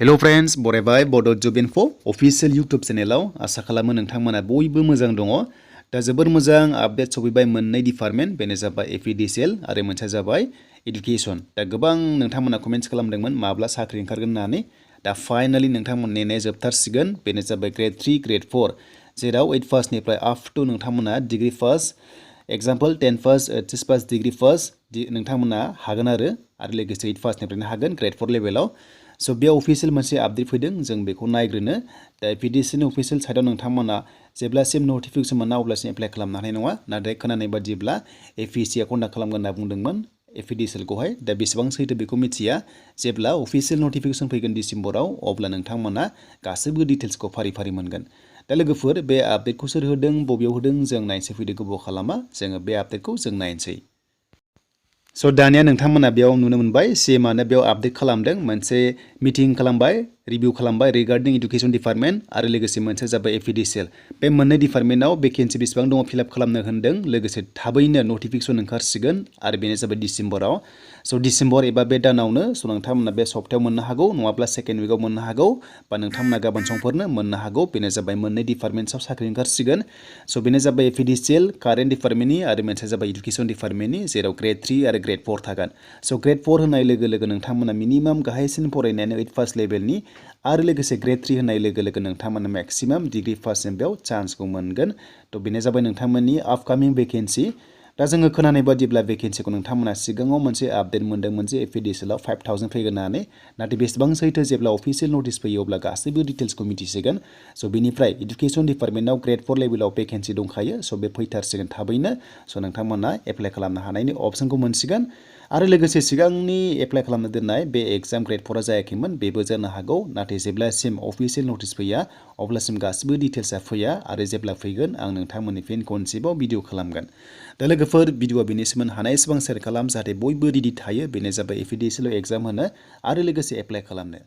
hello friends बरायबाय बड' जब info official YouTube चेनेलाव आसा खालामो नोंथांमोना बयबो मोजां दङ दा जोबोर मोजां आपडेट सफैबाय मोननै डिपार्टमेन्ट बेनो जाबाय एपीडीसीएल आरो मोनसेया जाबाय एडुकेशन दा गोबां नोंथांमोना कमेन्ट्स खालामदोंमोन माब्ला साख्रि ओंखारगोन होननानै दा फाइनाली नोंथांमोन नेनाया जोबथारसिगोन बेनो जाबाय Gr.3 Gr.4 जेराव 8 फार्स्टनिफ्राय अप टु नोंथांमोना degree first example 10 first HS pass degree first नोंथांमोना हागोन आरो लोगोसे 8 फार्स्टनिफ्रायनो हागोन Gr.4 लेभेलाव सो बे अफिशियल मोनसे आपडेट फैदों जों बेखौ नायग्रोनो दा एपीडीसीएल अफिशियल साइटआव नोंथांमोना जेब्लासिम नटिफिकेसन मोना अब्लासिम एप्लाइ खालामनो हानाय नङा नाथाय खोनानाय बादिब्ला एफिसिआ कन्डाक्ट खालामगोन होनना बुंदोंमोन एपीडीसीएलखौहाय दा बेसेबां सैथो बेखौ मिथिया जेब्ला अफिशियल नटिफिकेसन फैगोन डिसेम्बराव अब्ला नोंथांमोना गासैबो डिटेल्सखौ फारि फारि मोनगोन दा लोगोफोर बे आपडेटखौ सोर होदों बबेयाव होदों जों नायनोसै फैदो गोबाव खालामा जोङो बे आपडेटखौ जों नायनोसै सो दानिया नोंथांमोना बेयाव नुनो मोनबाय सीएमआनो बेयाव आपडेट खालामदों मोनसे मिटिं खालामबाय रिभिउ खालामबाय रिगार्डिं एडुकेशन डिपार्टमेन्ट आरो लोगोसे मोनसे जाबाय एपीडीसीएल बे मोननै डिपार्टमेन्टआव भेकेन्सि बेसेबां दङ फिलआप खालामनो होनदों लोगोसे थाबैनो नटिफिकेसन ओंखारसिगोन आरो बेनो जाबाय डिसेम्बराव सो डिसेम्बर एबा बे दानावनो सो नोंथांमोना बे सप्तायाव मोननो हागौ नङाब्ला सेकेन्ड उइकआव मोननो हागौ बा नोंथांमोना गाबोन समफोरनो मोननो हागौ बेनो जाबाय मोननै डिपार्टमेन्टआव साख्रि ओंखारसिगोन सो बेनो जाबाय एपीडीसीएल कारेन्ट डिपार्टमेन्टनि आरो मोनसे जाबाय एडुकेशन डिपार्टमेन्टनि जेराव Gr.3 आरो Gr.4 थागोन सो Gr.4 होननाय लोगो लोगो नोंथांमोना मिनिमाम गाहायसिन फरायनायानो 8 फार्स्ट लेभेलनि आरो लोगोसे Gr.3 होननाय लोगो लोगो नोंथांमोना मैक्सिमाम डिग्री फार्स्टसिम बेयाव चान्सखौ मोनगोन थ' बेनो जाबाय नोंथांमोननि आपकामिं भेकेन्सि दा जोङो खोनानाय बादिब्ला भेकेन्सिखौ नोंथांमोना सिगाङाव मोनसे आपडेट मोनदोंमोन जे एपीडीसीएलआव 5000 फैगोन होननानै नाथाय बेसेबां सैथो जेब्ला अफिशियल नटिस फैयो अब्ला गासैबो डिटेल्सखौ मिथिसिगोन स' बेनिफ्राय एडुकेशन डिपार्टमेन्टआव Gr.4 लेभेलाव भेकेन्सि दंखायो स' बे फैथारसिगोन थाबैनो स' नोंथांमोना एप्लाइ खालामनो हानायनि अपसनखौ मोनसिगोन आरो लोगोसे सिगांनि एप्लाइ खालामनो दोननाय बे एग्जाम Gr.4 जायाखैमोन बेबो जानो हागौ नाथाय जेब्लासिम अफिशियल नटिस फैया अब्लासिम गासैबो डिटेल्सआ फैया आरो जेब्ला फैगोन आं नोंथांमोननि फिन खनसेबाव भिडिअ खालामगोन दा लोगोफोर भिडिअआ बेनिसिम हानाय एसेबां शेयार खालाम जाहाथे बयबो रेडि थायो बेनो जाबाय एपीडीसीएल एग्जाम होनो आरो लोगोसे एप्लाइ खालामनो